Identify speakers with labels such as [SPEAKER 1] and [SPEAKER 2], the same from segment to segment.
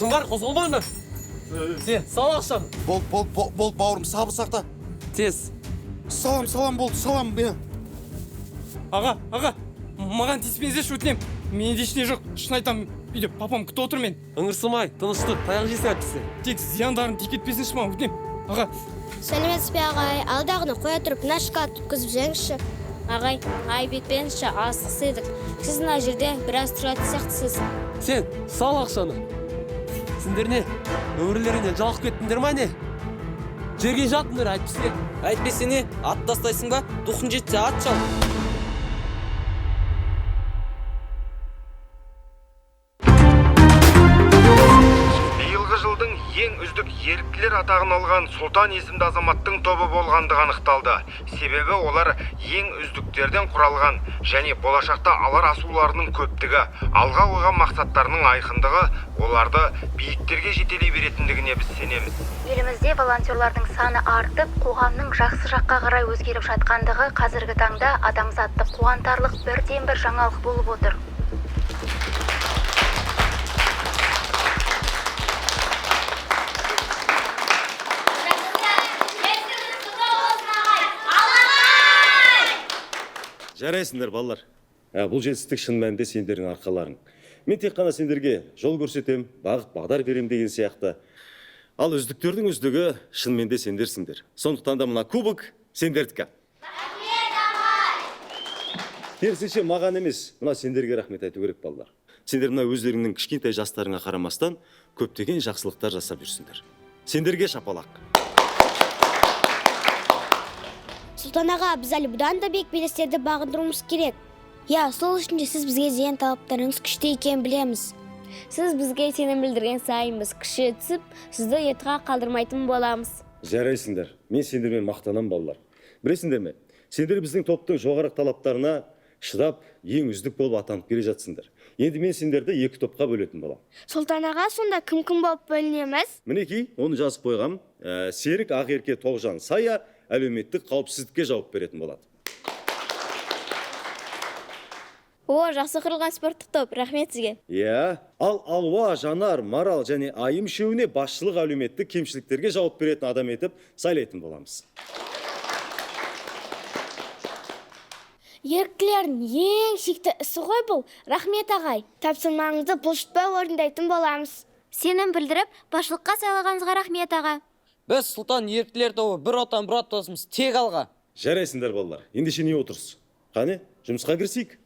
[SPEAKER 1] Кім бар, қозғалмаңдар. Сен, сал ақшаны.
[SPEAKER 2] Бол, бауырым, сабыр сақта.
[SPEAKER 1] Тез.
[SPEAKER 2] Салам, болды, салам.
[SPEAKER 3] Аға, маған тиіспеңіздерші өтінем. Менде ештеңе жоқ, шын айтам, үйде папам күтіп отыр мен.
[SPEAKER 1] Ыңырсымай, тыныштық, таяқ жейсің әйтпесе.
[SPEAKER 3] Тек зияндарын тиіп кетпесінші маған өтінем. Аға,
[SPEAKER 4] Сәлеметсіз бе ағай, алдағыны қоя тұрып, мына шкафты өткізіп жеңізші.
[SPEAKER 5] Ағай, бетпеңізші, асықсы едік. Сіз мына жерде біраз тұратын сияқтысыз.
[SPEAKER 1] Сен, сал ақшаны. Сендер не, өмірлеріңнен жалқып кеттіңдер ма не? Жерге жатыңдар әйтпесе.
[SPEAKER 6] Әйтпесе не, ат тастайсың ба? Дұқын жетсе ат жал.
[SPEAKER 7] Биылғы жылдың ең үздік еріктілер атағын алған Сұлтан есімді азаматтың тобы болғандығы анықталды. Себебі олар ең үздіктерден құралған және болашақта алар асуларының көптігі, алға қойған мақсаттарының айқындығы оларды биіктерге жетелей беретіндігіне біз сенеміз.
[SPEAKER 8] Елімізде волонтерлардың саны артып, қоғамның жақсы жаққа қарай өзгеріп жатқандығы қазіргі таңда адамзатты қуантарлық бірден бір жаңалық болып отыр.
[SPEAKER 9] Жарайсыңдар, балалар. Бұл жетістік шын мәнінде сендердің арқаларың. Мен тек қана сендерге жол көрсетем, бағдар берем деген сияқты. Ал үздіктердің үздігі шын мәнінде сендерсіңдер. Сондықтан да мына кубок сендердікі. Керісінше маған емес, мына сендерге рахмет айту керек, балалар. Сендер мына өздеріңнің кішкентай жастарыңа қарамастан көптеген жақсылықтар жасап жүрсіңдер. Сендерге шапалақ.
[SPEAKER 4] Сұлтан аға, біз әлі бұдан да биік белестерді бағындыруымыз керек. Я, сол үшін де сіз бізге деген талаптарыңыз күшті екенін білеміз.
[SPEAKER 5] Сіз бізге сенім білдірген сайын біз күші түсіп, сізді ертіға қалдырмайтын боламыз.
[SPEAKER 9] Жарайсыңдар. Мен сендермен мақтанам, балалар. Білесіңдер ме? Сендер біздің топтың жоғарғы талаптарына шыдап, ең үздік болып атанып келе жатсыңдар. Енді мен сендерді екі топқа бөлетін болам.
[SPEAKER 4] Сұлтан аға, сонда кім болып бөлінеміз?
[SPEAKER 9] Мінекей, оны жазып қойғам. Серік Ақерке Тоғжан Сая әлеуметтік қауіпсіздікке жауап беретін болады.
[SPEAKER 5] Жақсы құрылған спорттық топ, рахмет сізге.
[SPEAKER 9] Ал Алуа, Жанар, Марал және Айым үшеуіне басшылық әлеуметтік кемшіліктерге жауап беретін адам етіп сайлайтын боламыз.
[SPEAKER 4] Еріктілердің ең шекті ісі ғой бұл. Рахмет ағай. Тапсырмаңызды бұлшытпай орындайтын боламыз.
[SPEAKER 5] Сенім білдіріп, басшылыққа сайлағаныңызға рахмет аға.
[SPEAKER 6] Біз Сұлтан еріктілер тобы бір отан бір аттасымыз тек алға.
[SPEAKER 9] Жарайсыңдар, балалар. Ендеше не отырсыз? Қане, жұмысқа кірісейік.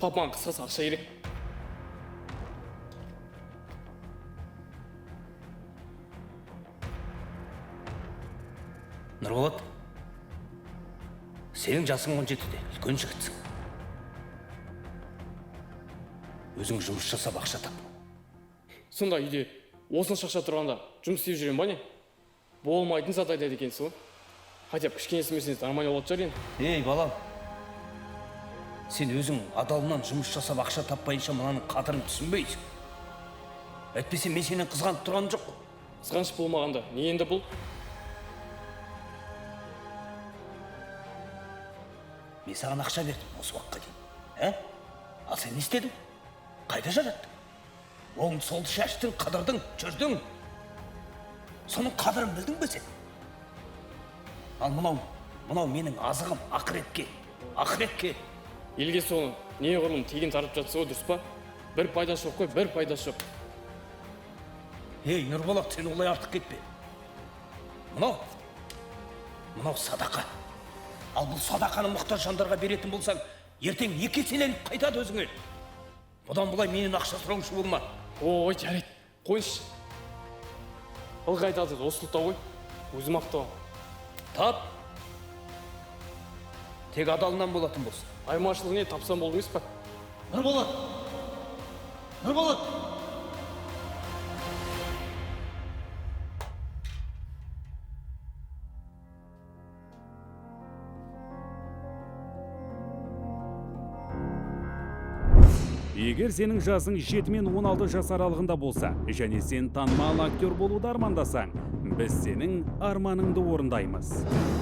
[SPEAKER 3] Папан қысқасы ақша керек.
[SPEAKER 10] Нұрболат, сенің жасың 17-де, үлкен жігітсің. Өзің жұмыс жасап ақша тап.
[SPEAKER 3] Сонда үйде осынша ақша тұрғанда жұмыс істеп жүрем ба не? Болмайтын зат айтады екенсіз ғой. Хотя кішкене смесіңіз нормально болады шығар енді.
[SPEAKER 10] Ей, балам, сен өзің адалынан жұмыс жасап ақша таппайынша мынаның қадірін түсінбейсің. Әйтпесе мен сенен қызғанып тұрғаным жоқ.
[SPEAKER 3] Қызғаныш болмағанда, не енді бұл?
[SPEAKER 10] Мен саған ақша бердім осы уақытқа дейін. Ал сен не істедің? Қайда жараттың? Оң солды шаштың, қыдырдың, жүрдің. Соның қадірін білдің бе сен? Ал мынау менің азығым ақыретке.
[SPEAKER 3] Елге соны не ғұрлым тегін тарып жатса ғой, дұрыс па? Бір пайдасы жоқ қой, бір пайдасы жоқ.
[SPEAKER 10] Ей, Нұрболат, сен олай артық кетпе. Мынау садақа. Ал бұл садақаны мұқтаж жандарға беретін болсаң, ертең екі еселеніп қайтады өзіңе. Бұдан бұлай менен ақша сұраушы болма.
[SPEAKER 3] Ой, жарайды, қойшы. Ылғи айтады, осылықта ғой. Өзім ақтауым.
[SPEAKER 10] Тап. Тек адалынан болатын болсын.
[SPEAKER 3] Айырмашылығы не, тапсам болды емес па?
[SPEAKER 10] Нұрболат! Нұрболат!
[SPEAKER 11] Егер сенің жасың 7 мен 16 жас аралығында болса, және сен танымал актер болуды армандасаң, біз сенің арманыңды орындаймыз.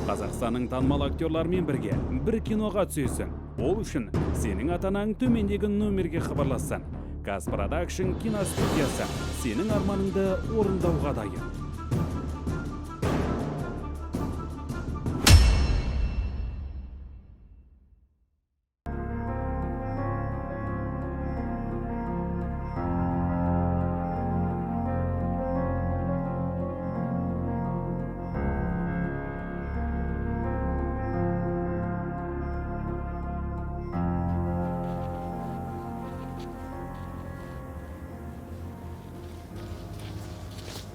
[SPEAKER 11] Қазақстанның танымал актерлармен бірге бір киноға түсесің. Ол үшін сенің атанаң төмендегі номерге хабарлассын. Казпродакшн киностудиясы сенің арманыңды орындауға дайын.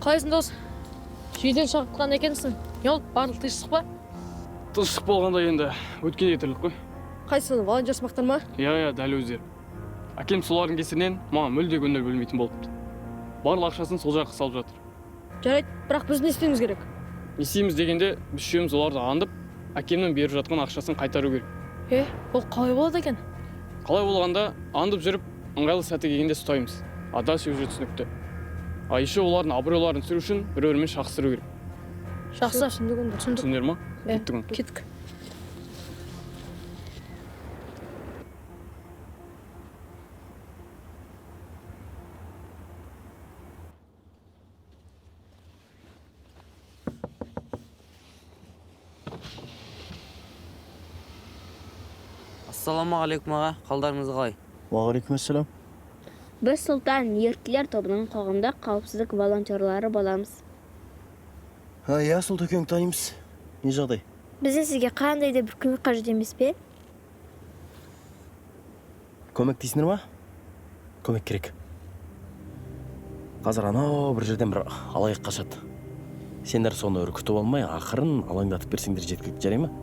[SPEAKER 12] Қалайсың дос? Жедел шақыртқан екенсің. Не олып барлық тыныштық па?
[SPEAKER 3] Тыныштық болғанда енді өткенде тірлік қой.
[SPEAKER 12] Қайсың, волонтер смақтар ма?
[SPEAKER 3] Иә, дәл өздері. Әкем солардың кесірінен маған мүлде көңіл бөлмейтін болыпты. Барлық ақшасын сол жаққа салып жатыр.
[SPEAKER 12] Жарайды, бірақ біз не істеуіміз керек?
[SPEAKER 3] Не істейміз дегенде, біз үшеуміз оларды аңдып, әкемнің беріп жатқан ақшасын қайтару керек.
[SPEAKER 12] Ол қалай болады екен?
[SPEAKER 3] Қалай болғанда аңдып жүріп, ыңғайлы сәті келгенде ұстаймыз. Ада сюжет түсінікті. Еще олардың абыройларын түсіру үшін бір-бірімен шақыстыру керек.
[SPEAKER 12] Жақсы, түсіндік.
[SPEAKER 3] Түсіндер ма?
[SPEAKER 12] Кеттік.
[SPEAKER 6] Ассаламағалейкум аға, қалдарыңыз қалай?
[SPEAKER 2] Уағалейкум ассалам.
[SPEAKER 5] Біз Сұлтан еріктілер тобының қоғамдық қауіпсіздік волонтерлары боламыз.
[SPEAKER 2] Иә, сол төкең танимыз. Не жағдай?
[SPEAKER 4] Бізден сізге қандай да бір көмек қажет емес пе?
[SPEAKER 2] Көмек дейсіңдер ма? Көмек керек. Қазір анау бір жерден бір алаяқ қашады. Сендер соны үркітіп алмай, ақырын алаңдатып берсеңдер жеткілікті, жарай ма?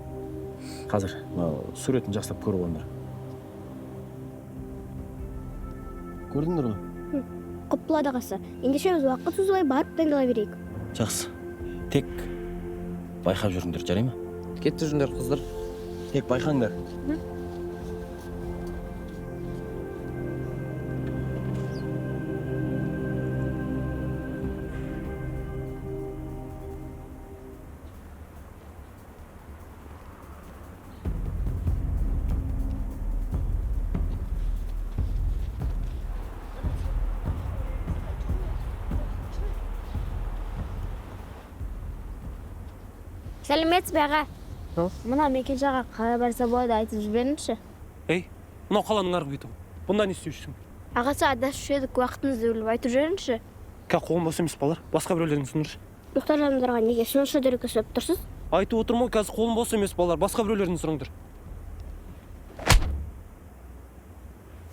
[SPEAKER 2] Қазір суретін жақсылап көріп алыңдар. Көрдіңдер ғой?
[SPEAKER 4] Құп болады ағасы. Ендеше біз уақыт созбай барып дайындала берейік.
[SPEAKER 2] Жақсы. Тек байқап жүріңдер, жарай ма?
[SPEAKER 6] Кетті жүріңдер, қыздар.
[SPEAKER 2] Тек байқаңдар.
[SPEAKER 4] Сәлеметсіз бе аға? Мына мекен жаға қалай барса болады, айтып жіберіңізші.
[SPEAKER 1] Мынау қаланың арғы беті. Бұнда не істеушісің?
[SPEAKER 4] Ағасы адасып едік, уақытыңызды бөліп айтып жіберіңізші.
[SPEAKER 1] Қолым бос емес балалар. Басқа біреулердің сұраңдаршы.
[SPEAKER 4] Мұқтаж адамдарға неге сонша дөрекі сөйлеп тұрсыз?
[SPEAKER 1] Айтып отырмын ғой, қазір қолым бос емес балалар. Басқа біреулердің сұраңдар.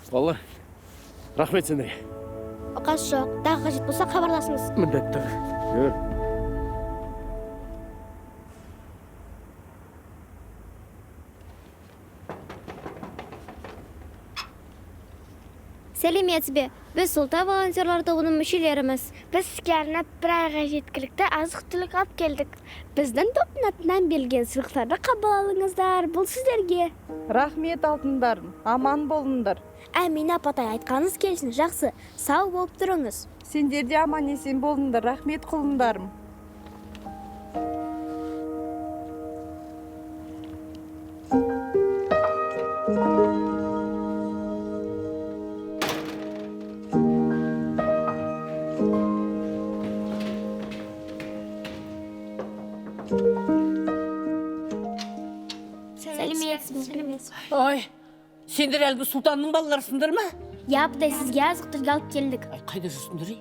[SPEAKER 2] Балалар, рахмет сендерге.
[SPEAKER 4] Қасы жоқ, тағы қажет болса хабарласыңыз.
[SPEAKER 2] Міндетті.
[SPEAKER 4] Сәлеметсіз бе? Біз Сұлтан волонтерлар тобының мүшелеріміз. Біз сізге арнап бір айға жеткілікті азық-түлік алып келдік. Біздің топтың атынан берілген сыйлықтарды қабыл алыңыздар. Бұл сіздерге.
[SPEAKER 12] Рахмет алтындарым, аман болыңдар.
[SPEAKER 4] Әмина апатай, айтқаныңыз келсін, жақсы. Сау болып тұрыңыз.
[SPEAKER 12] Сендер де аман есен болыңдар, рахмет құлындарым.
[SPEAKER 4] Сәлеметсіз.
[SPEAKER 10] Ой, сендер әлгі сұлтанның балаларысыңдар ма?
[SPEAKER 4] Я апатай, сізге азық-түлік алып келдік.
[SPEAKER 10] Қайда жүрсіңдер?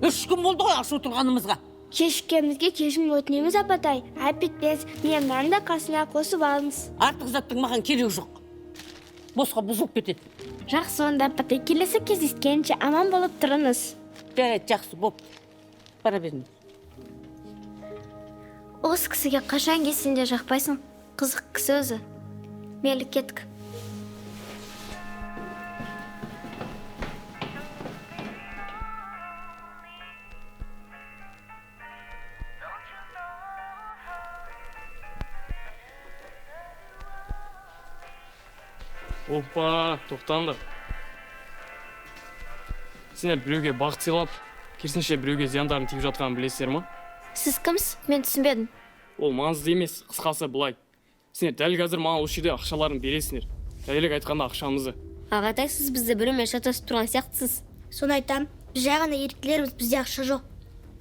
[SPEAKER 10] 3 күн болды ғой аш отырғанымызға.
[SPEAKER 4] Кешіккенімізге кешірім өтінеміз апатай. Әпетпес, мені да қасына қосып алыңыз.
[SPEAKER 6] Артық заттың маған керегі жоқ. Босқа бұзылып кетеді.
[SPEAKER 4] Жақсы онда апатай, келесі кездескенше аман болып тұрыңыз.
[SPEAKER 6] Жарайды, жақсы, боп. Бара беріңіз.
[SPEAKER 4] Осы кісіге қашан келсең де жақпайсың. Қызық кісі өзі. Мейлі кеттік.
[SPEAKER 3] Опа, тоқтаңдар. Сендер біреуге бақыт сыйлап, керісінше біреуге зияндарын тиіп жатқанын білесіздер ма?
[SPEAKER 4] Сіз кімсіз? Мен түсінбедім.
[SPEAKER 3] Ол маңызды емес, қысқасы былай. Сендер дәл қазір маған осы жерде ақшаларын бересіңдер. Дәлірек айтқанда ақшамызы.
[SPEAKER 5] Ағатай, сіз бізді біреумен шатасып тұрған сияқтысыз.
[SPEAKER 4] Соны айтам, біз жай ғана еріктілеріміз, бізде ақша жоқ.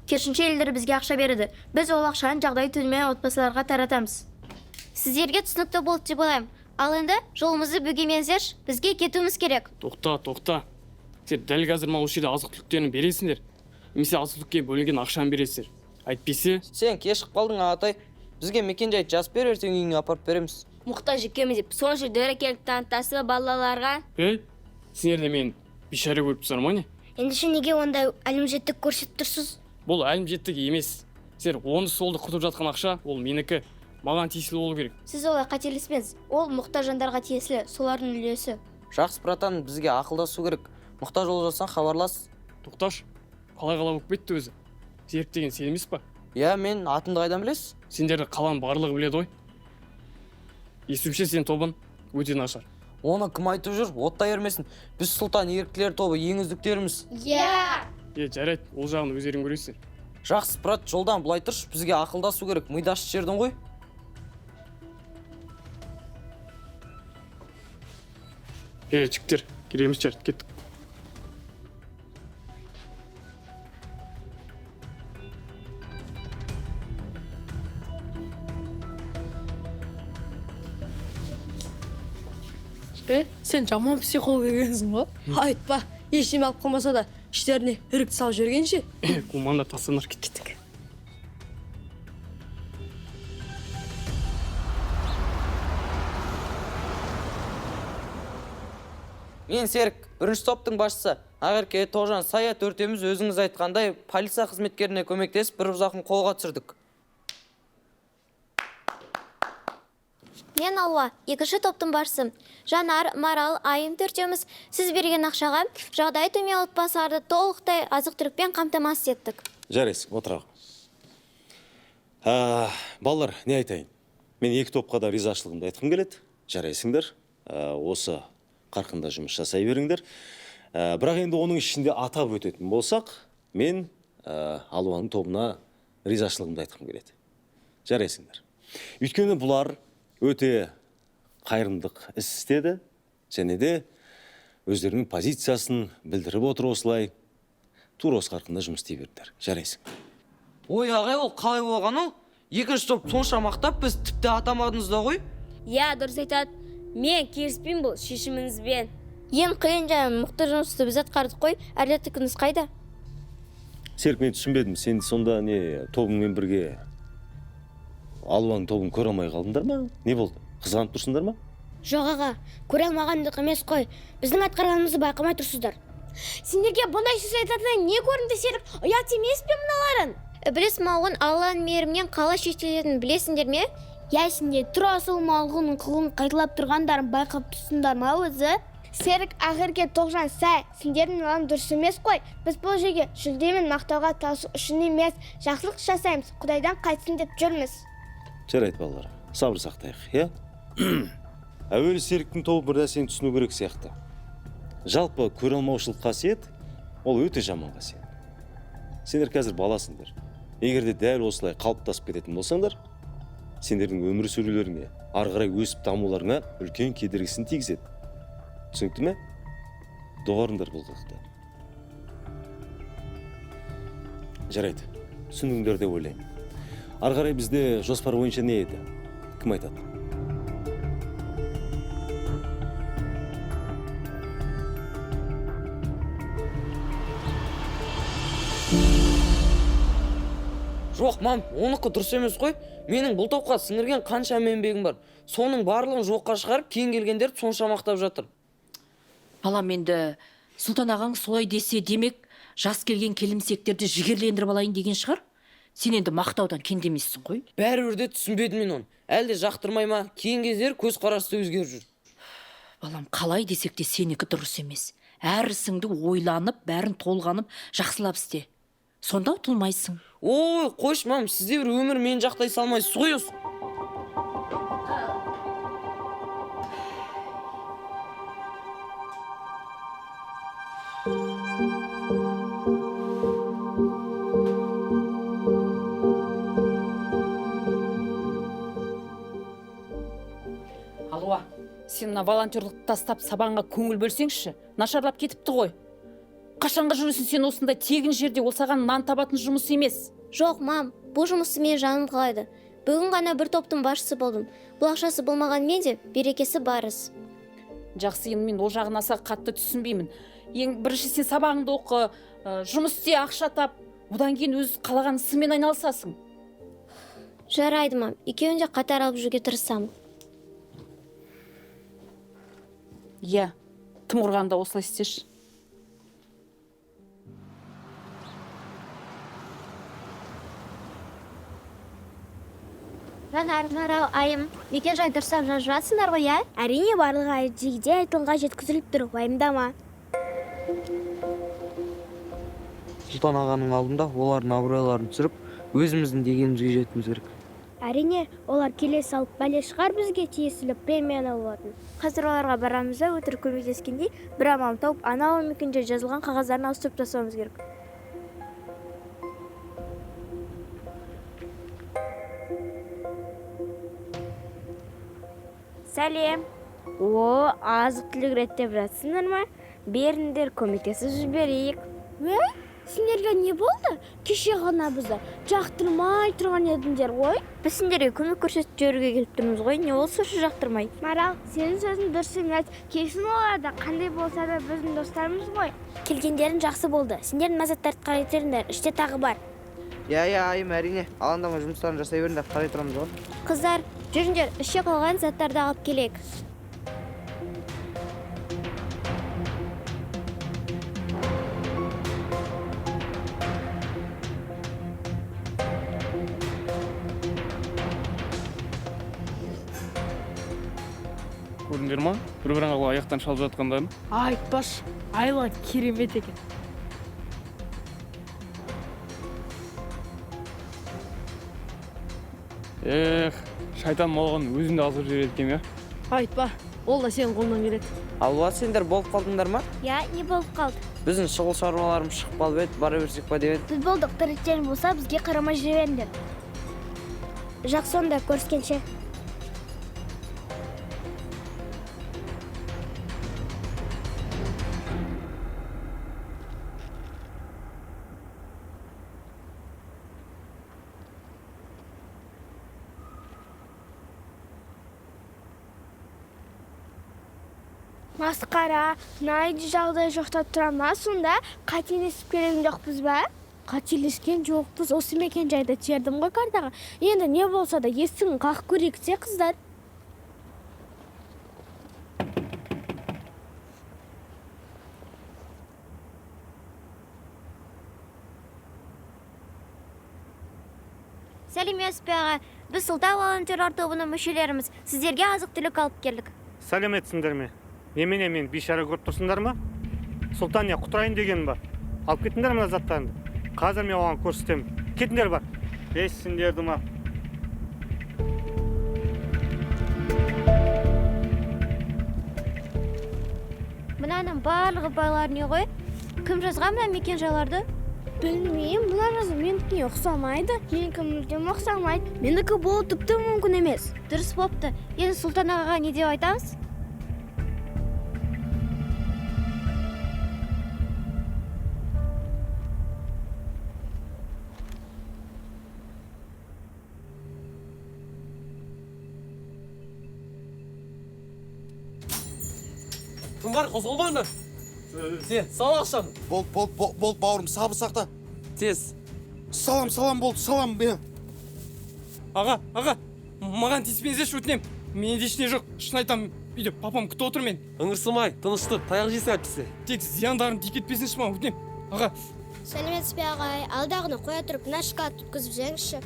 [SPEAKER 4] Керісінше елдер бізге ақша береді. Біз ол ақшаны жағдайы төмен отбасыларға таратамыз. Сіздерге түсінікті болды деп ойлаймын. Ал енді жолымызды бөгемеңіздерші, бізге кетуіміз керек.
[SPEAKER 3] Тоқта. Сендер дәл қазір маған осы жерде азық-түліктерін бересіңдер. Немесе азық-түлікке бөлінген ақшаны бересіңдер. Әйтпесе,
[SPEAKER 6] Сен кешіп қалдың, Ағатай. Бізге мекен-жайды жазып бер, ертең үйіңе апарып береміз.
[SPEAKER 5] Мұқтаж екенбіз деп, сол жерде дөрекелік танытасыз ба балаларға?
[SPEAKER 3] сендер де мен бейшара көріп тұрсыңдар ма не?
[SPEAKER 4] Ендеше неге ондай әлімжеттік көрсетіп тұрсыз?
[SPEAKER 3] Бұл әлімжеттік емес. Сендер онды солды құртып жатқан ақша, ол менікі. Маған тиесілі болу керек.
[SPEAKER 4] Сіз олай қателеспеңіз. Ол мұқтаж жандарға тиесілі, солардың үлесі.
[SPEAKER 6] Жақсы, братан, бізге ақылдасу керек. Мұқтаж болып жатсаң хабарлас.
[SPEAKER 3] Тоқташ, қалай болып кетті өзі? Серік деген сен емес па?
[SPEAKER 6] Иә, мен атымды қайдан білесіз?
[SPEAKER 3] Сендерді қаланың барлығы біледі ғой. Естуімше сен тобын өте нашар.
[SPEAKER 6] Оны кім айтып жүр? Оттай ермесін. Біз сұлтан еріктілер тобы ең үздіктеріміз.
[SPEAKER 3] Жарайды, ол жағын өздерің көресіңдер.
[SPEAKER 6] Жақсы, брат, жолдан былай тұршы, бізге ақылдасу керек. Мидашы жердің ғой.
[SPEAKER 3] Жігіттер, келеміз жарты, кеттік.
[SPEAKER 12] Сен жаман психолог екенсің ғой. Айтпа, ештеме алып қалмаса да іштеріне үрікті салып жүргенше.
[SPEAKER 3] Куманда тасыныр кеттік.
[SPEAKER 6] Мен Серік, бірінші топтың басшысы. Ақерке, Тоғжан, Сая төртеміз өзіңіз айтқандай полиция қызметкеріне көмектесіп бір ұзақын қолға түсірдік.
[SPEAKER 4] Мен Алуа, екінші топтың барысы. Жанар, Марал, Айым төртеуміз сіз берген ақшаға жағдайы төмен отбасыларды толықтай азық-түлікпен қамтамасыз еттік.
[SPEAKER 9] Жарайсың, отыра. Балалар, не айтайын? Мен екі топқа да ризашылығымды айтқым келеді. Жарайсыңдар. Осы қарқында жұмыс жасай беріңдер. Бірақ енді оның ішінде атап өтетін болсақ, мен Алуаның тобына ризашылығымды айтқым келеді. Жарайсыңдар. Өйткені бұлар өте қайырымдық іс істеді, және де өздерінің позициясын білдіріп отыр осылай. Тура осы қарқында жұмыс істей беріңдер. Жарайсың.
[SPEAKER 6] Ой, ағай, ол қалай болған ол? Екінші топ сонша мақтап, біз тіпті атамадыңыз да ғой?
[SPEAKER 5] Иә, дұрыс айтады. Мен келіспеймін бұл шешіміңізбен. Ең қиын және мықты жұмысты біз атқардық қой, әділеттігіңіз қайда?
[SPEAKER 9] Серік, мен түсінбедім. Сен сонда не тобыңмен бірге Алуаның тобын көре алмай қалдыңдар ма? Не болды? Қызғанып тұрсыңдар ма?
[SPEAKER 4] Жоқ аға, көре алмағандық емес қой. Біздің атқарғанымызды байқамай тұрсыздар. Сендерге бұндай сөз айтатындай не көрінді Серік? Ұят емес пе мыналарын? Білесіз малғын Алланың мейірімінен қалай шектелетінін білесіңдер ме? Я сендер тура сол малғынның қылығын қайталап тұрғандарын байқап тұрсыңдар ма өзі? Серік, Ақерке, Тоғжан, Сай, сендердің маған дұрыс емес қой. Біз бұл жерге жүлдемен мақтауға таласу үшін емес, жақсылық жасаймыз, Құдайдан қайтсын деп жүрміз.
[SPEAKER 9] Жарайды балалар, сабыр сақтайық, иә? Әуелі Серіктің тобы бір нәрсені түсіну керек сияқты. Жалпы көре алмаушылық қасиет, ол өте жаман қасиет. Сендер қазір баласыңдар. Егер де дәл осылай қалыптасып кететін болсаңдар, сендердің өмір сүрулеріңе, ары қарай өсіп дамуларыңа үлкен кедергісін тигізеді. Түсінікті ме? Доғарыңдар бұл қылықты. Жарайды, түсіндіңдер деп ойлаймын. Ары қарай бізде жоспар бойынша не еді? Кім айтады?
[SPEAKER 6] Жоқ, мам, оныкі дұрыс емес қой. Менің бұл топқа сіңірген қанша еңбегім бар. Соның барлығын жоққа шығарып, кейін келгендер сонша мақтап жатыр.
[SPEAKER 13] Балам, енді Сұлтан ағаң солай десе, демек, жас келген келімсектерді жігерлендіріп алайын деген шығар. Сен енді мақтаудан кендемессің ғой.
[SPEAKER 6] Бәрібір де түсінбедім мен оны. Әлде жақтырмай ма? Кейін кездері көз қарасы өзгеріп жүр.
[SPEAKER 13] Балам, қалай десек те сенікі дұрыс емес. Әр ісіңді ойланып, бәрін толғанып, жақсылап істе. Сонда ұтылмайсың.
[SPEAKER 6] Ой, қойшы, мам, сізде бір өмір мен жақтай салмайсыз ғой осы.
[SPEAKER 14] Алуа, сен мына волонтерлықты тастап сабанға көңіл бөлсеңші, нашарлап кетіпті ғой. Қашанға жүресің сен осындай тегін жерде, ол саған нан табатын жұмыс емес.
[SPEAKER 4] Жоқ, мам, бұл жұмысты мен жаным қалайды. Бүгін ғана бір топтың басшысы болдым. Бұл ақшасы болмаған мен де берекесі барыз.
[SPEAKER 14] Жақсы, енді мен ол жағын аса қатты түсінбеймін. Ең бірінші сен сабағыңды оқы, жұмыс істе, ақша тап, одан кейін өз қалаған ісіңмен айналысасың.
[SPEAKER 4] Жарайды, мам, екеуін де қатар алып жүрге тырысамын.
[SPEAKER 14] Иә, тым құрғанда осылай істеші.
[SPEAKER 4] Жанар, айым, мекен жай дұрыстап жазып жатсыңдар ғой, иә? Әрине барлығы жегде айтылға жеткізіліп тұр, уайымдама.
[SPEAKER 6] Сұлтан ағаның алдында олардың абыройларын түсіріп, өзіміздің дегенімізге жетуіміз керек.
[SPEAKER 4] Әрине, олар келе салып бәле шығар бізге тиесілі премияны алатын. Қазір оларға барамыз да өтірік көмектескендей, бір амал тауып, анау мекенде жазылған қағаздарын ауыстырып тастауымыз керек. Сәлем. Азық түлік реттеп жатсыңдар ма? Беріңдер, көмектесіп жіберейік. Сендерге не болды? Кеше ғана бізді жақтырмай тұрған едіңдер ғой. Біз сендерге көмек көрсетіп жүруге келіп тұрмыз ғой. Не болса шу жақтырмай? Марал, сенің сөзің дұрыс емес. Кешін оларда қандай болса да біздің достарымыз ғой. Келгендерің жақсы болды. Сендердің мазаттарды қарай тұрыңдар. Іште тағы бар.
[SPEAKER 6] Иә, айым, әрине. Алаңдама, жұмыстарын жасай беріңдер, қарай тұрамыз ғой.
[SPEAKER 4] Қыздар, жүріңдер, іште қалған заттарды алып келейік.
[SPEAKER 3] Көрдіңдер ма? Бір-бірін қалай аяқтан шалып жатқандарын?
[SPEAKER 12] Айтпаш, Айла керемет екен.
[SPEAKER 3] Шайтан малғын өзімді азып жібереді екен, я?
[SPEAKER 12] Айтпа, ол да сенің қолынан келеді.
[SPEAKER 6] Алуа, сендер болып қалдыңдар ма?
[SPEAKER 4] Я, не болып қалды?
[SPEAKER 6] Біздің шұғыл шаруаларымыз шығып қалып еді, бара берсек па деп еді.
[SPEAKER 4] Біз болдық, тіректерің болса, бізге қарамай жіберіңдер. Жақсы, онда көріскенше. Масқара, найды жағдай жоқтап тұра ма сонда? Қателесіп келген жоқпыз ба? Қателескен жоқпыз, осы мекен жайды тердім ғой картаға. Енді не болса да есігін қақып көрейік те, қыздар. Сәлеметсіз бе аға, біз Сұлтан волонтерлар тобының мүшелеріміз. Сіздерге азық-түлік алып келдік.
[SPEAKER 15] Сәлеметсіңдер ме? Немене мен бейшара көріп тұрсыңдар ма? Сұлтан не құтырайын деген ба? Алып кетіңдер мына заттарыңды. Қазір мен оған көрсетемін. Кетіңдер бар. Бессіңдерді ма?
[SPEAKER 4] Мынаның барлығы байлар не ғой? Кім жазған мына мекен жайларды? Білмеймін, бұлар жазып менікіне ұқсамайды. Менікі мүлдем ұқсамайды. Менікі болу тіпті мүмкін емес. Дұрыс болыпты. Енді Сұлтан ағаға не деп айтамыз?
[SPEAKER 1] Кім бар, қозғалмаңды. Сен, сал ақшаны.
[SPEAKER 16] Бол, бауырым, сабыр сақта.
[SPEAKER 1] Тез.
[SPEAKER 3] Салам болды, салам. Аға, маған тиіспеңіздерші өтінем. Менде ештеңе жоқ, шын айтам, үйде папам күтіп отыр мен.
[SPEAKER 1] Ыңырсымай, тыныштық, таяқ жейсің әйтпесе.
[SPEAKER 3] Тек зияндарын тиіп кетпесінші маған өтінем. Аға.
[SPEAKER 4] сәлеметсіз бе ағай, алдағыны қоя тұрып мына шоколад өткізіп жеңізші.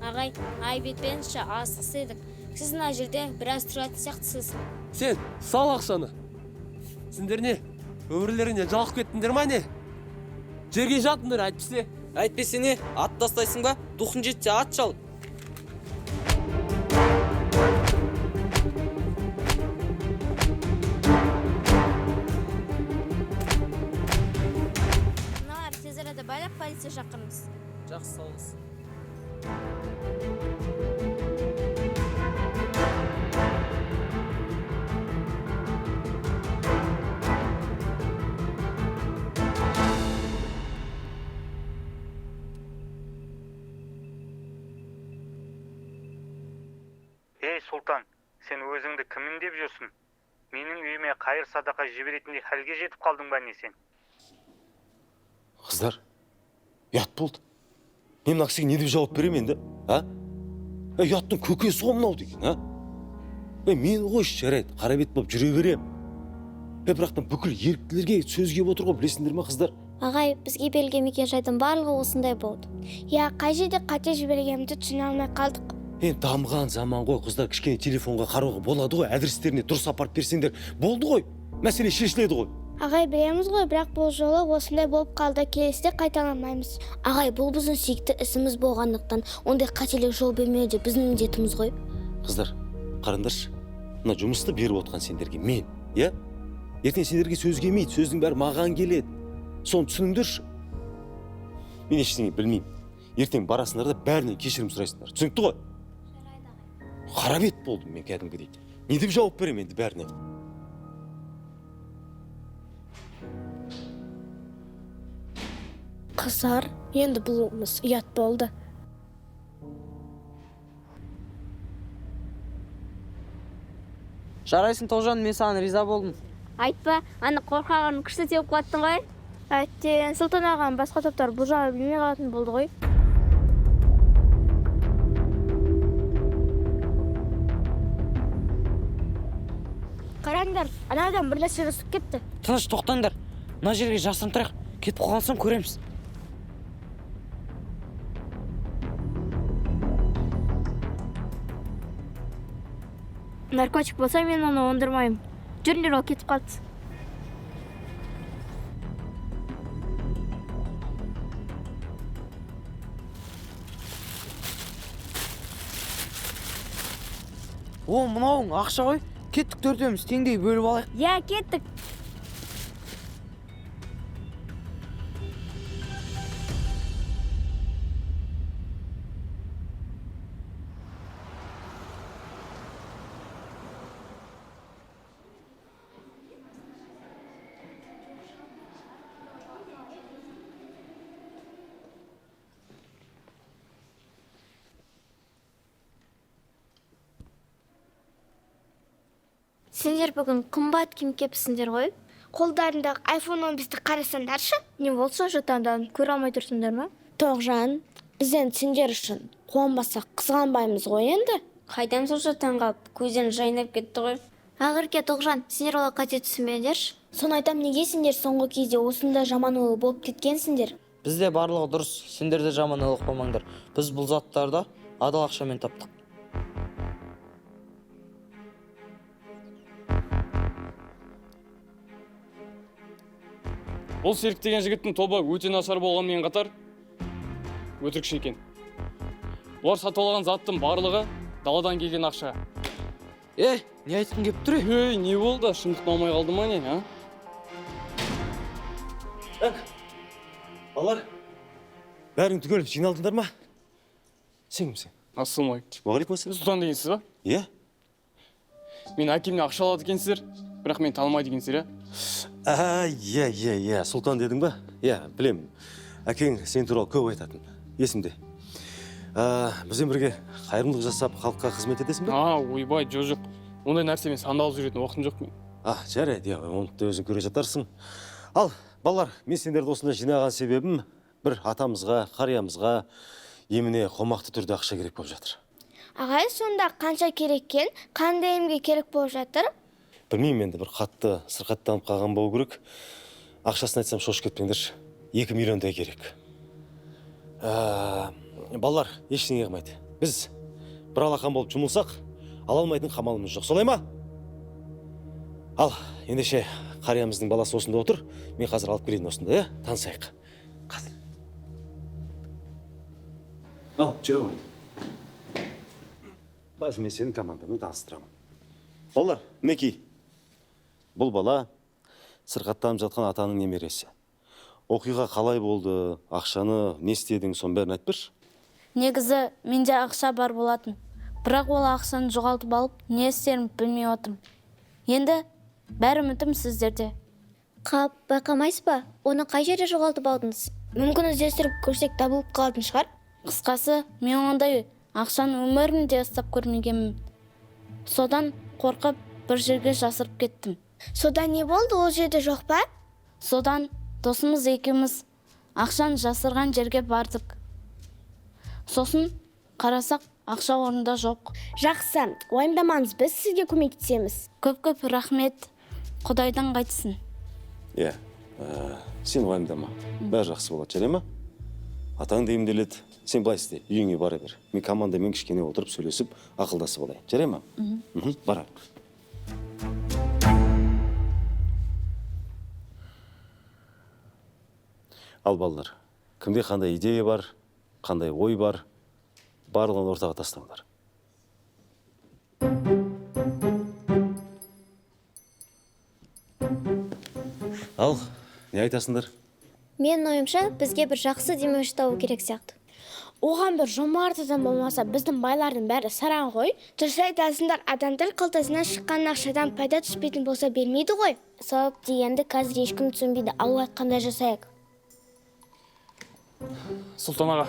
[SPEAKER 5] Ағай, айып етпеңізші, асықсыз едік. Сіз мына жерде біраз тұратын сияқтысыз.
[SPEAKER 1] Сен сал ақшаны. Сендер не? Өмірлеріне жалқып кеттіңдер ма не? Жерге жатыңдар әйтпесе.
[SPEAKER 6] Әйтпесе не, ат тастайсың ба? Дұқын жетсе ат шал.
[SPEAKER 5] Мыналар тез арада байлап полиция шақырыңыз.
[SPEAKER 6] Жақсы, сау болсын.
[SPEAKER 15] Ей Сұлтан, сен өзіңді кімін деп жүрсің? Менің үйіме қайыр садақа жіберетіндей хәлге жетіп қалдың ба не сен?
[SPEAKER 9] Қыздар, ұят болды. Мен мына кісіге не деп жауап беремін енді, а? Ұяттың көкесі ғой мынау деген, а? Мен қойшы, жарайды, қара бет болып жүре берем. Бірақтан бүкіл еріктілерге сөз келіп отыр ғой, білесіңдер ме, қыздар?
[SPEAKER 4] Ағай, бізге берілген мекен-жайдың барлығы осындай болды. Я қай жерде қате жібергенімді түсіне алмай қалдық.
[SPEAKER 9] Дамыған заман ғой, қыздар, кішкене телефонға қарауға болады ғой, адрестеріне дұрыс апарып берсеңдер болды ғой, мәселе шешіледі ғой.
[SPEAKER 4] Ағай, білеміз ғой, бірақ бұл жолы осындай болып қалды, келесіде қайталамаймыз. Ағай, бұл біздің сүйікті ісіміз болғандықтан, ондай қателік жол бермеуде біздің міндетіміз ғой.
[SPEAKER 9] Қыздар, қараңдаршы, мына жұмысты беріп отқан сендерге мен, иә? Ертең сендерге сөз келмейді, сөздің бәрі маған келеді. Соны түсініңдерші. Мен ештеңе білмеймін. Ертең барасыңдар да бәрінен кешірім сұрайсыңдар. Түсінікті ғой? Қара бет болдым мен кәдімгідей. Не деп жауап беремін енді бәріне?
[SPEAKER 4] Қыздар, енді бұлымыз ұят болды.
[SPEAKER 6] Жарайсың Тоғжан, мен саған риза болдым.
[SPEAKER 5] Айтпа, аны қорқағанын күшті теуіп қуаттың ғой.
[SPEAKER 4] Әттен, Сұлтан ағам басқа топтар бұл жағы білмей қалатын болды ғой. Қараңдар, анадан бір нәрсе ұрысып кетті.
[SPEAKER 6] Тыныш тоқтаңдар. Мына жерге жасырын тұрайық. Кетіп қалған соң көреміз.
[SPEAKER 4] Наркотик болса мен оны ондырмаймын. Жүріңдер, ол кетіп қалды.
[SPEAKER 6] О, мынауың ақша ғой. Кеттік төртеуміз теңдей бөліп алайық.
[SPEAKER 4] Я, кеттік. Сендер бүгін қымбат киім кепсіңдер ғой. Қолдарындағы iPhone 15-ті қарасаңдаршы. Не болса жатандан көре алмай тұрсыңдар ма? Тоғжан, бізден сендер үшін қуанбасақ қызғанбаймыз ғой енді.
[SPEAKER 5] Қайдам сол жаттан қалып, көзден жайнап кетті ғой.
[SPEAKER 4] Ақырке Тоғжан, сендер ола қате түсінбеңдерші. Соны айтам, неге сендер соңғы кезде осында жаман ойлы болып кеткенсіңдер?
[SPEAKER 6] Бізде барлығы дұрыс, сендер де жаман ойлы қылмаңдар. Біз бұл заттарды адал ақшамен таптық.
[SPEAKER 3] Бұл Серік деген жігіттің тобы өте нашар болғанмен қатар өтірікші екен. Бұлар сатып алған заттың барлығы даладан келген ақша.
[SPEAKER 6] Не айтқың кеп тұр?
[SPEAKER 3] Не болды? Шындық алмай қалды ма не, а?
[SPEAKER 9] Балалар, бәрің түгел жиналдыңдар ма? Сен кімсің?
[SPEAKER 3] Ассалаумағалейкум.
[SPEAKER 9] Уағалейкум.
[SPEAKER 3] Сұлтан дегенсіз ба?
[SPEAKER 9] Иә.
[SPEAKER 3] Мен әкемнен ақша алады екенсіздер, бірақ мен танымайды екенсіздер,
[SPEAKER 9] Иә, Сұлтан дедің ба? Иә, білемін. Әкең сен туралы көп айтатын. Есімде. Бізбен бірге қайырымдылық жасап, халыққа қызмет етесің бе?
[SPEAKER 3] Ойбай, жоқ. Ондай нәрсемен сандалып жүретін уақытым жоқ мен.
[SPEAKER 9] Жарайды, оны да өзің көре жатарсың. Ал, балалар, мен сендерді осында жинаған себебім, бір атамызға, қариямызға еміне қомақты түрде ақша керек болып жатыр.
[SPEAKER 4] Ағай, сонда қанша керек екен? Қандай емге керек болып жатыр?
[SPEAKER 9] Білмеймін, енді бір қатты сырқаттанып қалған болу керек. Ақшасын айтсам шошып кетпеңдерші. 2 миллиондай керек. Балалар, ештеңе қылмайды. Біз бір алақан болып жұмылсақ, ала алмайтын қамалымыз жоқ. Солай ма? Ал, ендеше қариямыздың баласы осында отыр. Мен қазір алып келейін осында, танысайық. Қазір. Ал, жүре ғой. Қазір мен сенің командамен таныстырамын. Балалар, мінекей. Бұл бала сырқаттанып жатқан атаның немересі. Оқиға қалай болды, ақшаны не істедің, соның бәрін айтып берші.
[SPEAKER 5] Негізі менде ақша бар болатын. Бірақ ол ақшаны жоғалтып алып, не істерін білмей отырмын. Енді бәрі үмітім сіздерде.
[SPEAKER 4] Қап, байқамайсыз ба? Оны қай жерде жоғалтып алдыңыз? Мүмкін іздестіріп көрсек табылып қалатын шығар.
[SPEAKER 5] Қысқасы, мен ондай ақшаны өмірімде ұстап көрмегенмін. Содан қорқып бір жерге жасырып кеттім.
[SPEAKER 4] Содан не болды, ол жерде жоқ па?
[SPEAKER 5] Содан досымыз екеуміз ақшаны жасырған жерге бардық. Сосын қарасақ, ақша орнында жоқ.
[SPEAKER 4] Жақсы, уайымдамаңыз, біз сізге көмектесеміз.
[SPEAKER 5] Көп рахмет. Құдайдан қайтсын.
[SPEAKER 9] Сен уайымдама. Бәрі жақсы болады, жарай ма? Атаң да емделеді. Сен былай істе, үйіңе бара бер. Мен командамен кішкене отырып сөйлесіп, ақылдасып алайын. Жарай ма? Барайық. Ал балалар, кімде қандай идея бар, қандай ой бар, барлығын ортаға тастаңдар. Ал, не айтасыңдар?
[SPEAKER 4] Мен ойымша, бізге бір жақсы демеуші табу керек сияқты. Оған бір жомарт адам болмаса, біздің байлардың бәрі сараң ғой. Дұрыс айтасыңдар, адамдар қалтасынан шыққан ақшадан пайда түспейтін болса бермейді ғой. Сауап дегенді қазір ешкім түсінбейді. Алла айтқандай жасайық.
[SPEAKER 3] Сұлтан аға,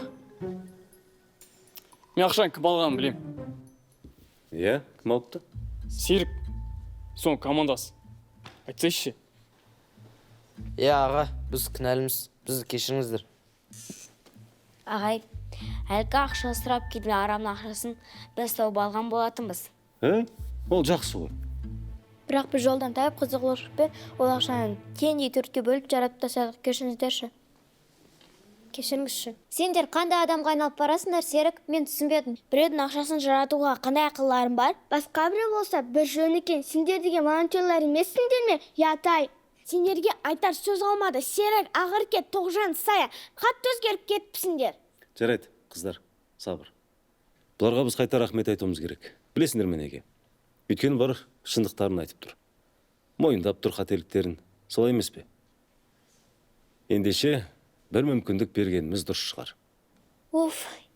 [SPEAKER 3] мен ақшаны кім алғанын білемін.
[SPEAKER 9] Кім алыпты?
[SPEAKER 3] Серік, соның командасы. Айтсайшы.
[SPEAKER 6] Аға, біз кінәліміз, бізді кешіріңіздер.
[SPEAKER 5] Ағай, әлгі ақша сұрап келген арамның ақшасын біз тауып алған болатынбыз.
[SPEAKER 9] Ол жақсы ғой.
[SPEAKER 4] Бірақ біз жолдан тайып қызығушылықпен ол ақшаны теңдей төртке бөліп жаратып тастадық. Кешіріңіздерші. Кешіріңізші. Сендер қандай адамға айналып барасыңдар, Серік? Мен түсінбедім. Біреудің ақшасын жаратуға қандай ақылларың бар? Басқа біреу болса, бір жөн екен. Сендер деген волонтерлар емессіңдер ме? Ятай. Сендерге айтар сөз қалмады. Серік, Ақерке, Тоғжан, Сая, қатты өзгеріп кетіпсіңдер.
[SPEAKER 9] Жарайды, қыздар, сабыр. Бұларға біз қайта рахмет айтуымыз керек. Білесіңдер ме неге? Өйткені бар шындықтарын айтып тұр. Мойындап тұр қателіктерін. Солай емес пе? Ендеше бір мүмкіндік бергеніміз дұрыс шығар.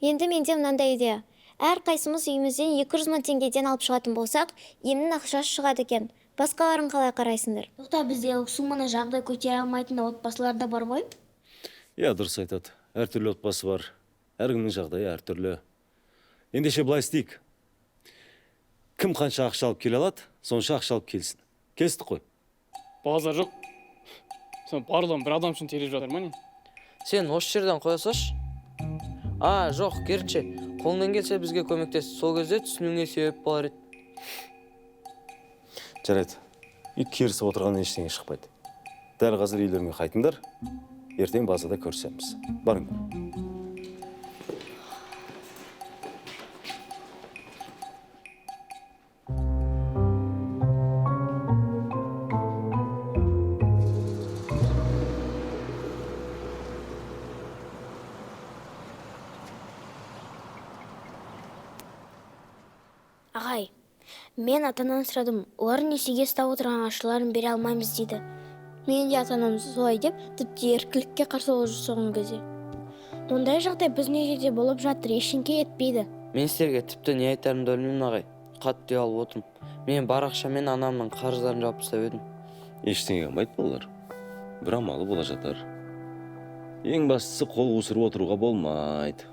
[SPEAKER 4] Енді менде мынандай идея. Әр қайсымыз үйімізден 200 мың теңгеден алып шығатын болсақ, емнің ақшасы шығады екен. Басқаларын қалай қарайсыңдар? Тоқта, бізде сумманы жағдай көтере алмайтын отбасылар да бар ғой?
[SPEAKER 9] Дұрыс айтады. Әртүрлі отбасы бар. Әркімнің жағдайы әртүрлі. Ендеше былай істейік. Кім қанша ақша алып келе алады, сонша ақша алып келсін. Келістік қой.
[SPEAKER 3] Базар жоқ. Сен барлығын бір адам үшін теріп жатыр ма не?
[SPEAKER 6] Сен осы жерден қоясаш? Жоқ, керісінше. Қолыңнан келсе бізге көмектес. Сол кезде түсінуіңе себеп болар еді.
[SPEAKER 9] Жарайды. Үй керісіп отырғаннан ештеңе шықпайды. Дәл қазір үйлеріңе қайтыңдар. Ертең базада көрсеміз. Барыңдар.
[SPEAKER 4] Ағай, мен атанан сұрадым. Олар несиеге ұстап отырған ақшаларын бере алмаймыз дейді. Мен де атанам солай деп, тіпті еркілікке қарсы болып соғын кезде. Ондай жағдай біз неде болып жатыр, ештеңке етпейді.
[SPEAKER 6] Мен сіздерге тіпті не айтарымды білмеймін ағай. Қатты ұялып отырмын. Мен бар ақшамен анамның қарыздарын жауып тастап едім.
[SPEAKER 9] Ештеңе қылмайды болар. Бір амалы бола жатар. Ең бастысы қол қусырып отыруға болмайды.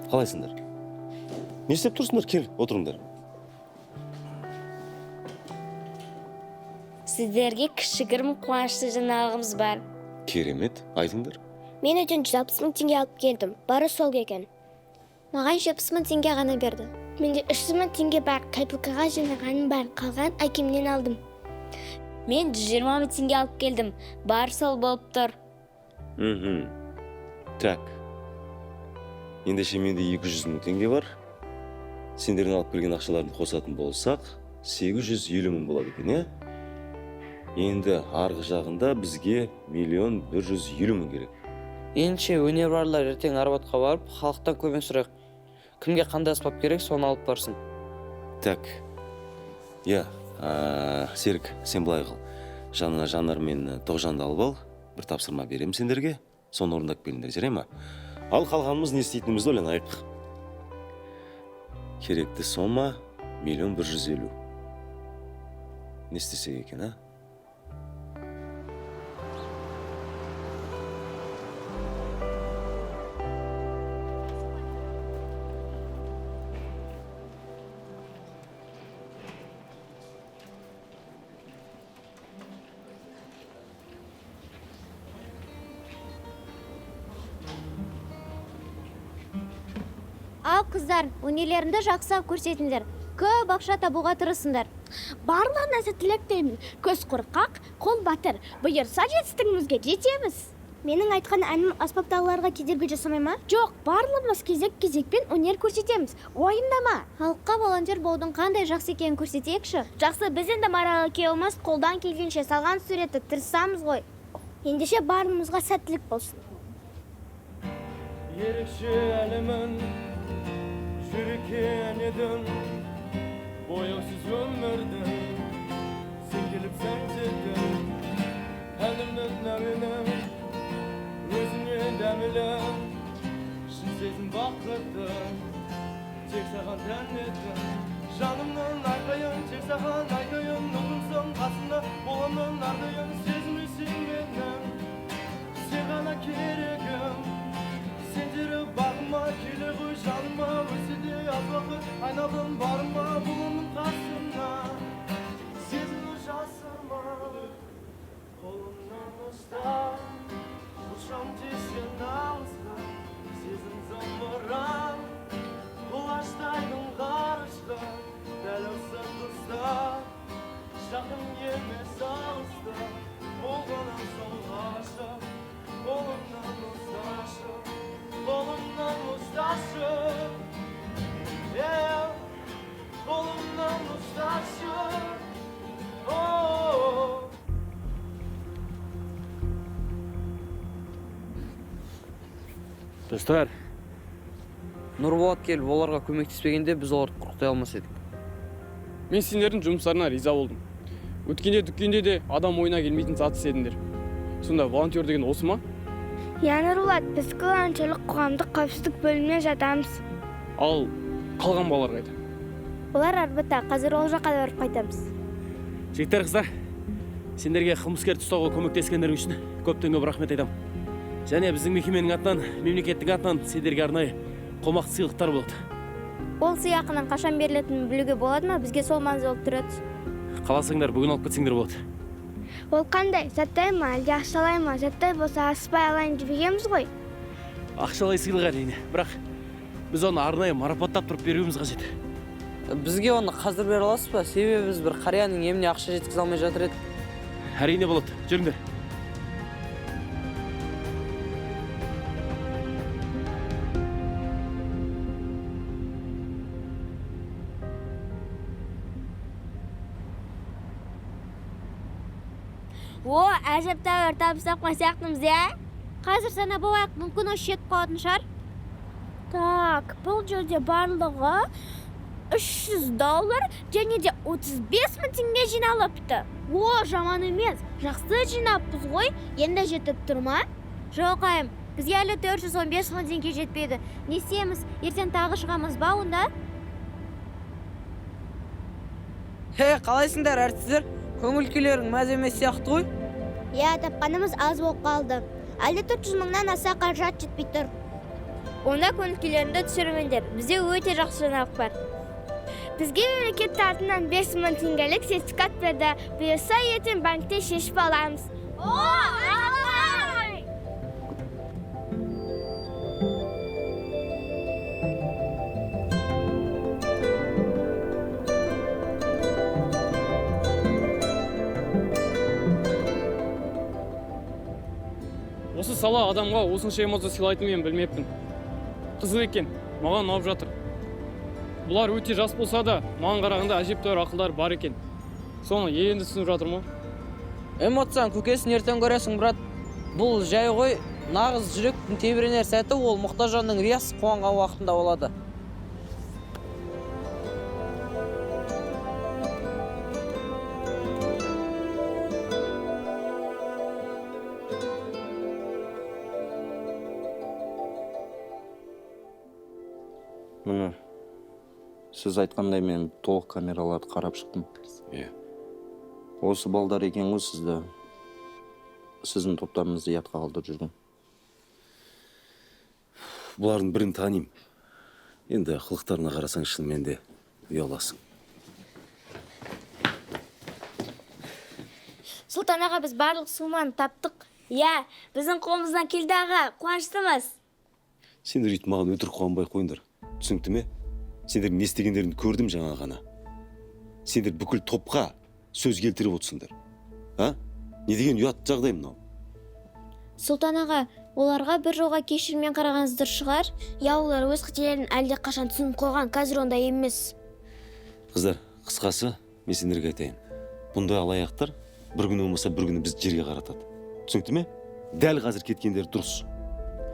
[SPEAKER 9] Қалайсыңдар? Не істеп тұрсыңдар? Кел, отырыңдар.
[SPEAKER 4] сіздерге кішігірім қуанышты жаңалығымыз бар.
[SPEAKER 9] Керемет, айтыңдар.
[SPEAKER 4] Мен өтен 160 мың теңге алып келдім, бары сол екен. Маған 70 мың теңге ғана берді. Менде 300 мың теңге бар, копилкаға жинағаным бар, қалған әкемнен алдым. Мен 120 мың теңге алып келдім, бары сол болып тұр.
[SPEAKER 9] Так. Ендеше менде 200 мың теңге бар. Сендердің алып келген ақшаларын қосатын болсақ, 850 мың болады екен, е? Енді арғы жағында бізге 1.150 мың керек.
[SPEAKER 6] Ендеше өнер барлар ертең Арбатқа барып, халықтан көмек сұрайық. Кімге қандай аспап керек, соны алып барсын.
[SPEAKER 9] Так. Я, Серік, сен былай қыл. Жанына Жанар мен Тоғжанды алып ал, бір тапсырма берем сендерге. Соны орындап келіңдер, жарай ма? Ал қалғанымыз не істейтінімізді ойланайық. Керекті сома 1.150. Не істесек екен, а?
[SPEAKER 4] Ал қыздар, өнерлеріңді жақсы көрсетіңдер. Көп ақша табуға тырысыңдар. Барлығына тілектеймін. Көз қорқақ, қол батыр. Бұйырса жетістігімізге жетеміз. Менің айтқан әнім аспаптағыларға кедергі жасамай ма? Жоқ, барлығымыз кезек-кезекпен өнер көрсетеміз. Ойындама. Халыққа волонтер болудың қандай жақсы екенін көрсетейікші. Жақсы, біз енді Маралы екеуміз қолдан келгенше салған суретті тырысамыз ғой. Ендеше барымызға сәттілік болсын.
[SPEAKER 16] Ерекше әлемін жүркен едім, бояусыз өмірдің сен келіп сәтседің, әлемнің әуені өзіңе дәмелі, шын сезім бақытты тек саған тән еттім. Жанымның айқайын тек саған айтайын, нұрымсың қасымда боламын ардайын, сезімлісің менің, сен ғана керегім. Сендері бағыма келе ғой жаныма, өсе де аз уақыт айналдым барыма, бұлымның қасына сезімі жасыма, қолымнан ұстап ұшам тесен алысқа, сезім зымыран құлаштайдың ғарышқа, дәл осы тұста жақын емес алыста, болғаннан соң ғашық, қолымнан ұсташы, қолымнан ұсташы, қолымнан ұсташы.
[SPEAKER 1] Достар,
[SPEAKER 6] Нұрболат келіп оларға көмектеспегенде біз оларды құрықтай алмас едік.
[SPEAKER 3] Мен сендердің жұмыстарына риза болдым. Өткенде дүкенде де адам ойына келмейтін зат істедіңдер. Сонда волонтер деген осы ма?
[SPEAKER 4] Нұрболат, біз волонтерлік қоғамдық қауіпсіздік бөліміне жатамыз.
[SPEAKER 3] Ал қалған балалар қайда?
[SPEAKER 4] Олар Арбатта, қазір ол жаққа барып қайтамыз.
[SPEAKER 1] жігіттер, қыздар, сендерге қылмыскерді ұстауға көмектескендерің үшін көптен көп рахмет айтамын. Және біздің мекеменің атынан, мемлекеттің атынан сендерге арнайы қомақты сыйлықтар болады.
[SPEAKER 4] Ол сыйақының қашан берілетінін білуге болады ма? Бізге сол маңызды болып тұрады.
[SPEAKER 1] Қаласаңдар, бүгін алып кетсеңдер болады.
[SPEAKER 4] Ол қандай? Заттай ма, әлде ақшалай ма? Заттай болса аспай алайын жібегеміз ғой.
[SPEAKER 1] Ақшалай сыйлық әрине, бірақ біз оны арнайы марапаттап тұрып беруіміз қажет.
[SPEAKER 6] Бізге оны қазір бере аласыз ба? Себебі біз бір қарияның еміне ақша жеткізе алмай жатыр едік.
[SPEAKER 1] Әрине болады, жүріңдер.
[SPEAKER 4] О, әжептәуір табыстап қойсақтымыз, Қазір сана болайық, мүмкін осы шет қалатын шығар. Так, бұл жерде барлығы $300 және де 35 мың теңге жиналыпты. О, жаман емес, жақсы жинаппыз ғой, енді жетіп тұрма? Жоқ, айым, бізге әлі 415 мың теңге жетпеді. Не істейміз, ертең тағы шығамыз ба онда?
[SPEAKER 6] Қалайсыңдар, әртістер? Көңіл күйлерің мәз емес сияқты ғой?
[SPEAKER 4] Тапқанымыз аз болып қалды. Әлде 400 мыңнан аса қаражат жетпей тұр. Онда көңіл күйлеріңді түсірмеңдер. Бізде өте жақсы жаңалық бар. Бізге мемлекет тарапынан 5.000 теңгелік сертификат берді. Бұйырса ертең банкте шешіп аламыз.
[SPEAKER 3] Осы сала адамға осынша эмоция сыйлайтынын мен білмеппін. Қызық екен, маған ұнап жатыр. Бұлар өте жас болса да, маған қарағанда әжептәуір ақылдар бар екен. Соны енді түсініп жатыр ма?
[SPEAKER 6] Эмоцияның көкесін ертең көресің, брат. Бұл жай ғой, нағыз жүректің тебіренер сәті ол мұқтаж жанның риясыз қуанған уақытында болады.
[SPEAKER 17] Міне, сіз айтқандай мен толық камераларды қарап шықтым. Осы балдар екен ғой сізді, сіздің топтарыңызды ұятқа қалдырып жүрген.
[SPEAKER 9] Бұлардың бірін таним. Енді қылықтарына қарасаң шынымен де ұяласың.
[SPEAKER 4] Сұлтан аға, біз барлық суманы таптық. Біздің қолымыздан келді аға, қуаныштымыз.
[SPEAKER 9] Сендер үйтіп маған өтірік қуанбай қойыңдар. Түсінікті ме? Сендердің не істегендеріңді көрдім жаңа ғана. Сендер бүкіл топқа сөз келтіріп отырсыңдар. Не деген ұят жағдай мынау?
[SPEAKER 4] Сұлтан аға, оларға бір жоға кешірмен қарағаныз дұрыс шығар. Олар өз қателерін әлде қашан түсініп қойған, қазір ондай емес.
[SPEAKER 9] Қыздар, қысқасы, мен сендерге айтайын. Бұндай алаяқтар бір күні болмаса бір күні біз жерге қаратады. Түсінікті ме? Дәл қазір кеткендер дұрыс.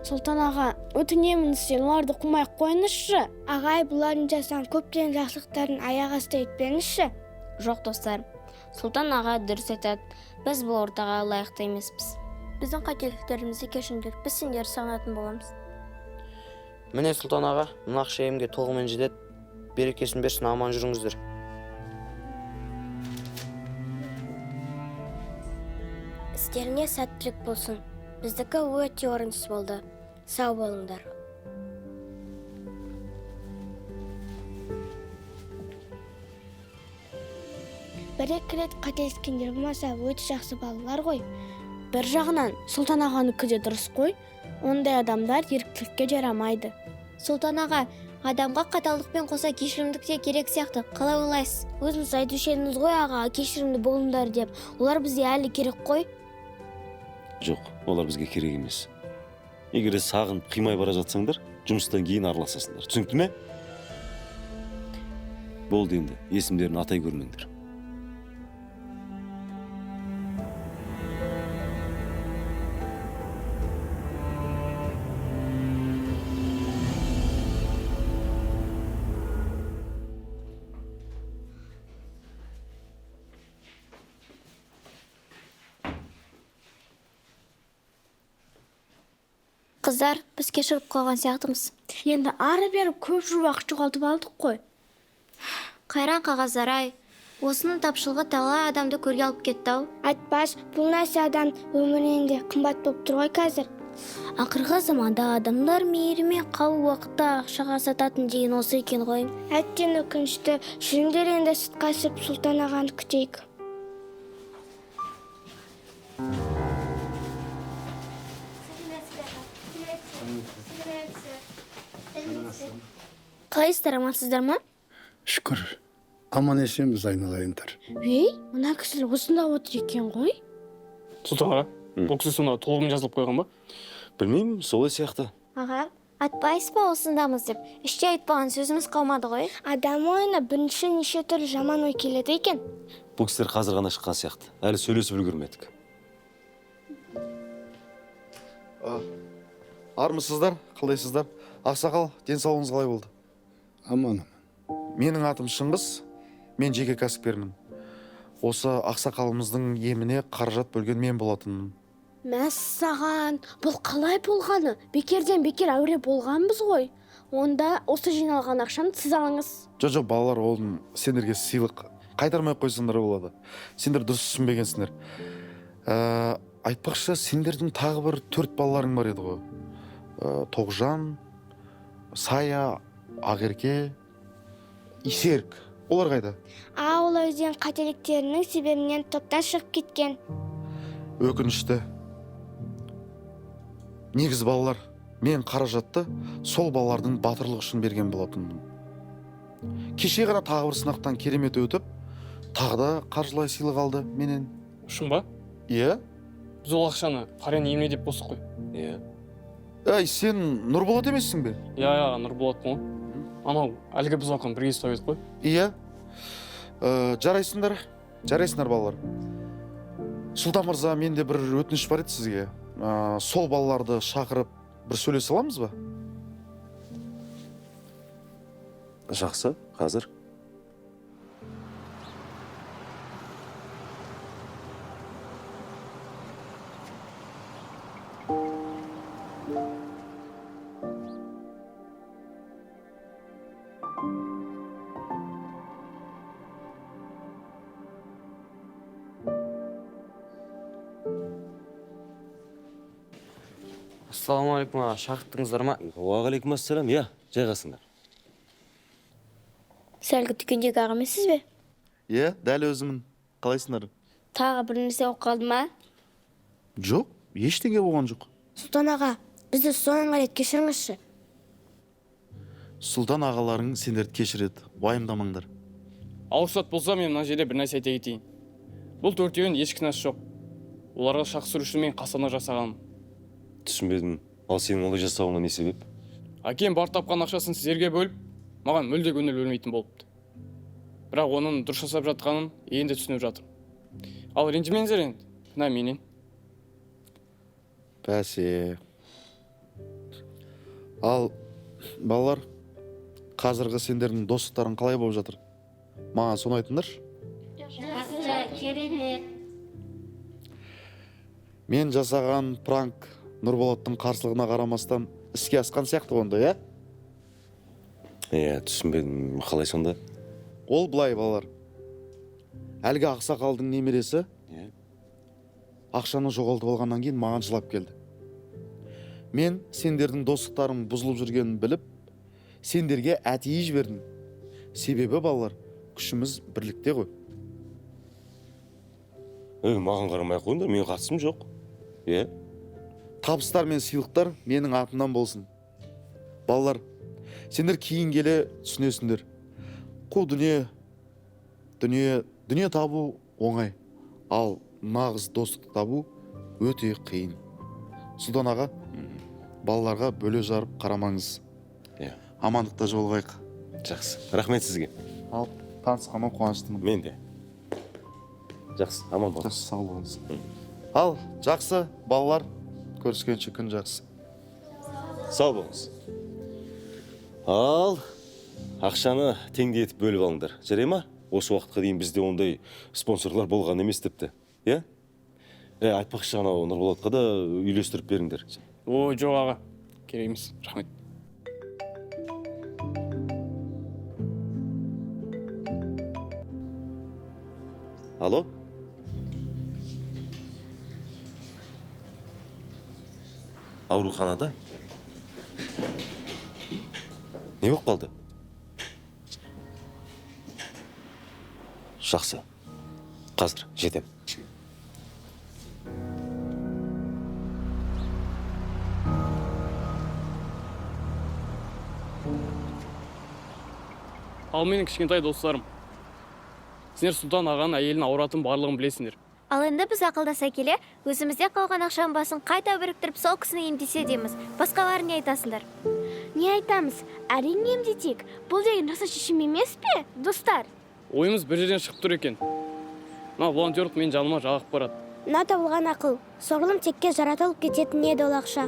[SPEAKER 4] Сұлтан аға, өтінемін сен оларды қумай қойыңызшы. Ағай, бұлардың жасаған көптеген жақсылықтарын аяқ асты етпеңізші. Жоқ достар, Сұлтан аға дұрыс айтады. Біз бұл ортаға лайықты емеспіз. Біздің қателіктерімізді кешіріңдер, біз сендерді сағынатын боламыз.
[SPEAKER 6] Міне Сұлтан аға, мына ақша емге толығымен жетеді. Берекесін берсін, аман жүріңіздер.
[SPEAKER 4] Істеріңе сәттілік болсын. Біздікі өте орынсыз болды. Сау болыңдар. Бір-екі рет қателескендер болмаса өте жақсы балалар ғой. Бір жағынан Сұлтан ағаныкі де дұрыс қой. Ондай адамдар еріктілікке жарамайды. Сұлтан аға, адамға қаталдықпен қоса кешірімдік те керек сияқты. Қалай ойлайсыз? Өзіңіз айтушы едіңіз ғой аға, кешірімді болыңдар деп. Олар бізге әлі керек қой.
[SPEAKER 9] Жоқ, олар бізге керек емес. Егер сағын қимай бара жатсаңдар, жұмыстан кейін араласасыңдар. Түсінікті ме? Болды енді, есімдерін атай көрмеңдер.
[SPEAKER 4] Қыздар, біз кешіріп қалған сияқтымыз. Енді ары беріп көп жыл уақыт жоғалтып алдық қой. Қайран қағаздар-ай, осының тапшылығы талай адамды көрге алып кетті-ау. Айтпаш, бұл нәрсе адам өмірінде қымбат болып тұр ғой қазір. Ақырғы заманда адамдар мейірімен қау уақытта ақшаға сататын деген осы екен ғой. Әттен өкінішті, жүріңдер енді сыртқа шығып Сұлтан ағаны күтейік. Қалайсыздар, амансыздар ма?
[SPEAKER 18] Шүкір, аман есенбіз айналайындар.
[SPEAKER 4] Мына кісілер осында отыр екен ғой?
[SPEAKER 3] Сұлтан аға, бұл кісі сонда толығымен жазылып қойған ба?
[SPEAKER 9] Білмеймін, солай сияқты.
[SPEAKER 4] Аға, айтпайсыз ба осындамыз деп? Іште айтпаған сөзіміз қалмады ғой. Адам ойына бірінші неше түрлі жаман ой келеді екен.
[SPEAKER 9] Бұл кісілер қазір ғана шыққан сияқты. Әлі сөйлесіп үлгермедік.
[SPEAKER 19] Армысыздар, қалайсыздар? Ақсақал, денсаулығыңыз қалай болды?
[SPEAKER 18] Аман.
[SPEAKER 19] Менің атым Шыңғыс, мен жеке кәсіпкермін. Осы ақсақалымыздың еміне қаражат бөлген мен болатынмын.
[SPEAKER 4] Мәссаған, бұл қалай болғаны? Бекерден бекер әуре болғанбыз ғой. Онда осы жиналған ақшаны сіз алыңыз.
[SPEAKER 19] Жоқ, балалар, олың сендерге сыйлық. Қайтармай қойсаңдар болады. Сендер дұрыс түсінбегенсіңдер. Айтпақшы, сендердің тағы бір 4 балаларың бар еді ғой. Тоғжан, Сая, Ақерке, Исерік. Олар қайда?
[SPEAKER 4] Олар өздерінің қателіктерінің себебінен топтан шығып кеткен.
[SPEAKER 19] Өкінішті. Негіз балалар, мен қаражатты сол балалардың батырлық үшін берген болатынмын. Кеше ғана тағы бір сынақтан керемет өтіп, тағы да қаржылай сыйлық алды менен.
[SPEAKER 3] Шын ба?
[SPEAKER 19] Иә.
[SPEAKER 3] Біз ол ақшаны қарияны еміне деп қостық қой.
[SPEAKER 19] Иә. Әй, сен Нұрболат емессің бе?
[SPEAKER 3] Иә, Нұрболатпын ғой. Анау әлгі біз оқыған бірге ұстап едік қой.
[SPEAKER 19] Иә. Жарайсыңдар балалар. Сұлтан мырза, менде бір өтініш бар еді сізге. Сол балаларды шақырып бір сөйлесе аламыз ба?
[SPEAKER 9] Жақсы, қазір.
[SPEAKER 6] Ассалаумағалейкум, шақырттыңыздар ма?
[SPEAKER 9] Уағалейкум ассалам, иә, жайғасыңдар.
[SPEAKER 4] Сәлгі дүкендегі аға емессіз бе?
[SPEAKER 19] Иә, дәл өзімін. Қалайсыңдар?
[SPEAKER 4] Тағы бір нәрсе болып қалды ма?
[SPEAKER 19] Жоқ, ештеңе болған жоқ.
[SPEAKER 4] Сұлтан аға, бізді соңғы рет кешіріңізші.
[SPEAKER 19] Сұлтан ағаларың сендерді кешіреді, уайымдамаңдар.
[SPEAKER 3] Алғысат болса, мен мына жерде бір нәрсе айта кетейін. Бұл төртеуін еш кінәсі жоқ. Оларға шақсыру үшін мен қасана жасағаным.
[SPEAKER 9] Түсінбедім. Ал сенің олай жасауыңа не себеп?
[SPEAKER 3] Әкем бар тапқан ақшасын сіздерге бөліп, маған мүлде көңіл бөлмейтін болыпты. Бірақ оның дұрыс жасап жатқанын енді түсініп жатырмын. Ал ренжімеңіздер енді, кінә менен.
[SPEAKER 19] Бәсе. Ал балалар, қазіргі сендердің достықтарың қалай болып жатыр? Маған соны айтыңдаршы.
[SPEAKER 4] Жақсы, керемет.
[SPEAKER 19] Мен жасаған пранк Нұрболаттың қарсылығына қарамастан іске асқан сияқты онда, иә?
[SPEAKER 9] Иә, түсінбедім. Қалай сонда?
[SPEAKER 19] Ол былай балалар. Әлгі ақсақалдың немересі ақшаны жоғалтып алғаннан кейін маған жылап келді. Мен сендердің достықтарың бұзылып жүргенін біліп, сендерге әдейі жібердім. Себебі балалар, күшіміз бірлікте ғой.
[SPEAKER 9] Маған қарамай қойыңдар, мен қатысым жоқ. Иә?
[SPEAKER 19] Табыстар мен сыйлықтар менің атымнан болсын. Балалар, сендер кейін келе түсінесіңдер. Қу дүние табу оңай, ал нағыз достық табу өте қиын. Сұлтан аға, балаларға бөле жарып қарамаңыз. Амандықта жолығайық.
[SPEAKER 9] Жақсы, рахмет сізге.
[SPEAKER 19] Ал танысқаныма қуаныштымын.
[SPEAKER 9] Мен де. Жақсы, аман болыңыз.
[SPEAKER 19] Жақсы, сау болыңыз. Ал жақсы балалар, көріскенше күн жақсы.
[SPEAKER 9] Сау болыңыз. Ал ақшаны теңдей етіп бөліп алыңдар. Жарай ма? Осы уақытқа дейін бізде ондай спонсорлар болған емес тіпті. Иә? Айтпақшы, анау Нұрболатқа да үйлестіріп беріңдер.
[SPEAKER 3] О, жоқ аға. Керек емес. Рахмет.
[SPEAKER 9] Алло? Ауруханада? Не болып қалды? Жақсы. Қазір жетем.
[SPEAKER 3] Ал менің кішкентай достарым. Сендер Сұлтан ағаның әйелін ауыратын барлығын білесіңдер.
[SPEAKER 4] Ал енді біз ақылдаса келе, өзімізде қалған ақшаның басын қайта біріктіріп сол кісіні емдесе дейміз. Басқалары не айтасыңдар? Не айтамыз? Әрине емдетейік. Бұл деген жақсы шешім емес пе, достар?
[SPEAKER 3] Ойымыз бір жерден шығып тұр екен. Волонтерлық мен жаныма жағып барады.
[SPEAKER 4] Мына табылған ақыл, соғылым текке жаратылып кететін еді ол ақша.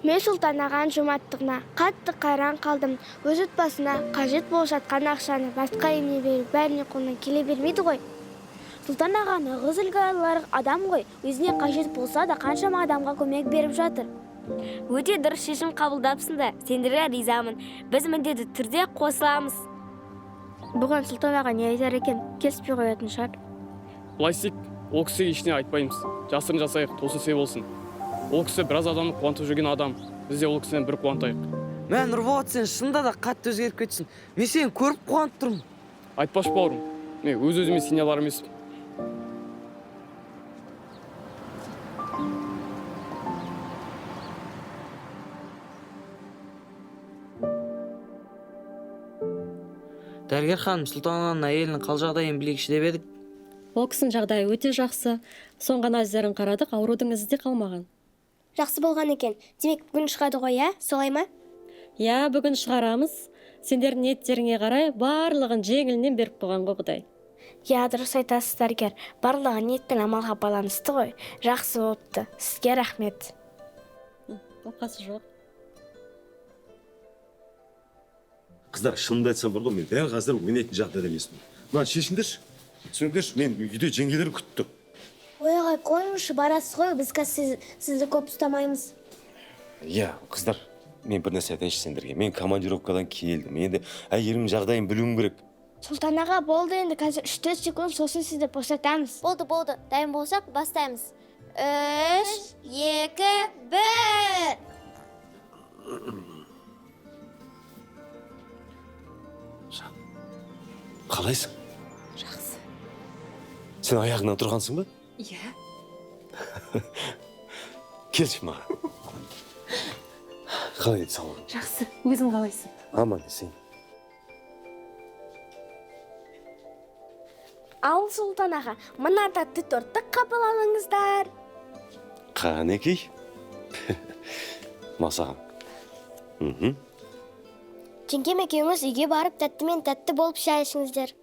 [SPEAKER 4] Мен Сұлтан ағаның жомарттығына қатты қайран қалдым. Өз отбасына қажет болып жатқан ақшаны басқа еміне беріп, бәріне қолынан келе бермейді ғой. Сұлтан ағаны ығыз үлгі алар адам ғой, өзіне қажет болса да қаншама адамға көмек беріп жатыр. Өте дұрыс шешім қабылдапсыңдар, сендерге ризамын. Біз міндетті түрде қосыламыз. Бұған Сұлтан аға не айтар екен, келіспей қоятын шығар.
[SPEAKER 3] Былай істейік, ол кісіге ештеңе айтпаймыз. Жасырын жасайық, тосынсый болсын. Ол кісі біраз адамды қуантып жүрген адам. Біз де ол кісіден бір қуантайық.
[SPEAKER 6] Нұрболат, сен шынында да қатты өзгеріп кетсің. Мен сені көріп қуанып тұрмын.
[SPEAKER 3] Айтпаш бауырым, мен өз-өзіме сене алар емеспін.
[SPEAKER 6] Дәрігер ханым, Сұлтан әйелінің қал жағдайын білейікші деп едік.
[SPEAKER 20] Ол кісінің жағдайы өте жақсы. Соңғы анализдерін қарадық, аурудың ізі де қалмаған.
[SPEAKER 4] Жақсы болған екен. Демек бүгін шығады ғой, иә? Солай ма?
[SPEAKER 20] Иә, бүгін шығарамыз. Сендердің ниеттеріңе қарай барлығын жеңілінен беріп қойған ғой Құдай.
[SPEAKER 4] Я, дұрыс айтасыз дәрігер. Барлығы ниет пен амалға байланысты ғой. Жақсы болыпты. Сізге рахмет.
[SPEAKER 20] Оқасы жоқ.
[SPEAKER 9] Қыздар, шынымды айтсам бар ғой, мен дәл қазір ойнайтын жағдайда емеспін. Мына шешіндерші. Түсіндірші, мен үйде жеңгелер күтті.
[SPEAKER 4] Ой, ағай, қойыңызшы, барасыз ғой. Біз қазір сізді көп ұстамаймыз.
[SPEAKER 9] Иә, қыздар, мен бір нәрсе айтайыншы сендерге. Мен командировкадан келдім. Енді әйелімнің жағдайын білуім керек.
[SPEAKER 4] Сұлтан аға, болды енді, қазір 3-4 секунд, сосын сізді босатамыз. Болды. Дайын болсақ, бастаймыз. 3, 2, 1.
[SPEAKER 9] Қалайсың?
[SPEAKER 14] Жақсы.
[SPEAKER 9] Сен аяғыңнан тұрғансың ба?
[SPEAKER 14] Иә.
[SPEAKER 9] Келші маған. Қалай еді сау?
[SPEAKER 14] Жақсы. Өзің қалайсың?
[SPEAKER 9] Аман сен.
[SPEAKER 4] Ал Сұлтан аға, мына тәтті тортты қабыл алыңыздар.
[SPEAKER 9] Қанекей. Масағым.
[SPEAKER 4] Жеңгем екеуіңіз үйге барып тәтті мен тәтті болып шай ішіңіздер.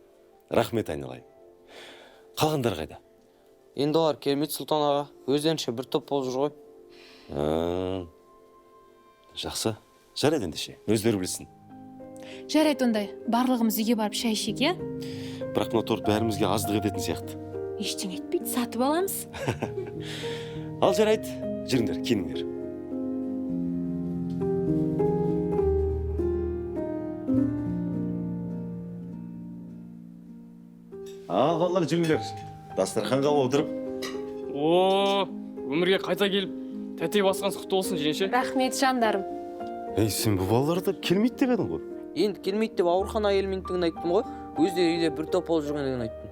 [SPEAKER 9] Рахмет айналайын. Қалғандар қайда?
[SPEAKER 6] Енді олар келмейді Сұлтан аға. Өздерінше бір топ болып жүр ғой.
[SPEAKER 9] Жақсы. Жарайды ендеше. Өздері білсін.
[SPEAKER 14] Жарайды ондай. Барлығымыз үйге барып шай ішейік, иә?
[SPEAKER 9] Бірақ мына торт бәрімізге аздық ететін сияқты.
[SPEAKER 14] Ештеңе етпейді, сатып аламыз.
[SPEAKER 9] Ал жарайды. Жүріңдер, киініңдер. Ал балалар, жүріңдер. Дастарханға отырып.
[SPEAKER 3] Өмірге қайта келіп, тәтей басқан құтты болсын, жеңше.
[SPEAKER 12] Рахмет, жандарым.
[SPEAKER 9] Ей, сен бұл балаларды келмейді деп едің ғой.
[SPEAKER 6] Енді келмейді деп аурухана әйелмендігін айттым ғой. Өздері үйде бір топ болып жүргендігін айттым.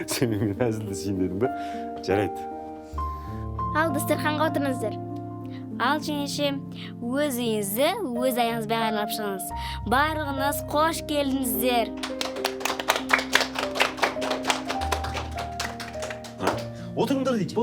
[SPEAKER 9] Сен мен әзілді сен дедің бе? Жарайды.
[SPEAKER 4] Ал дастарханға отырыңыздар. Ал жеңеше, өз үйіңізді өз аяғыңызбен айлап шығыңыз. Барлығыңыз қош келдіңіздер.
[SPEAKER 9] Отырыңдар дейді.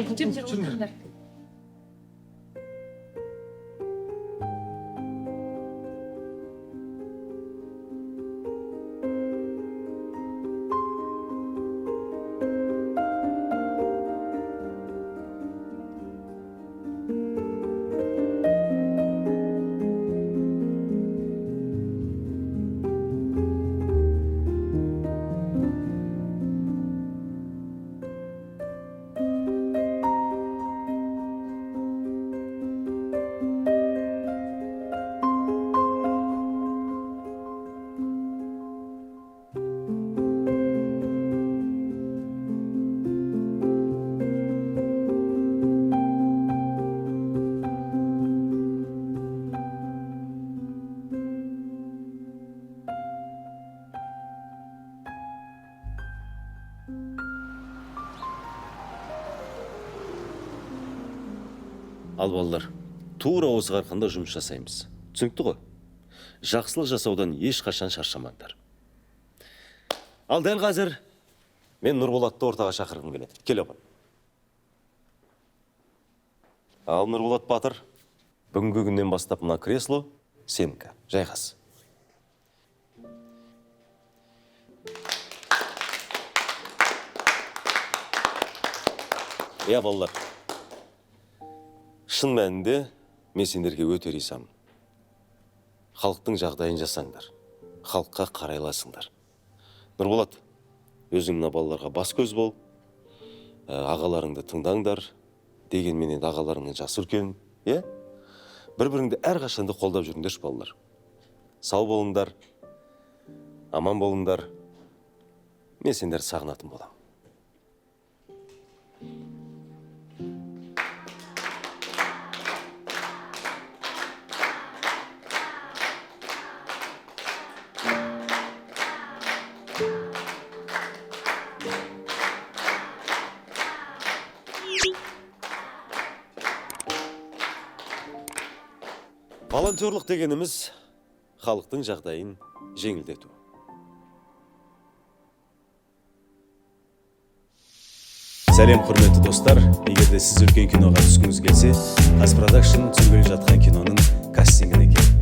[SPEAKER 9] Ал балалар, тура осы қарқында жұмыс жасаймыз. Түсінікті ғой? Жақсылық жасаудан ешқашан шаршамаңдар. Ал дәл қазір мен Нұрболатты ортаға шақырғым келеді. Кел оған. Ал Нұрболат батыр, бүгінгі күннен бастап мына кресло сенікі. Жайғас. Иә балалар. Шын мәнінде мен сендерге өте ризамын. Халықтың жағдайын жасаңдар. Халыққа қарайласыңдар. Нұрболат, өзің мына балаларға бас көз бол. Ағаларыңды тыңдаңдар. Дегенменен ағаларыңның жасы үлкен, е? Бір-біріңді әрқашанда қолдап жүріңдерші балалар. Сау болыңдар. Аман болыңдар. Мен сендерді сағынатын боламын. волонтерлық дегеніміз халықтың жағдайын жеңілдету. Сәлем құрметті достар, егерде сіз үлкен киноға түскіңіз келсе, Қазпродакшн түсіргелі жатқан киноның кастингіне келіп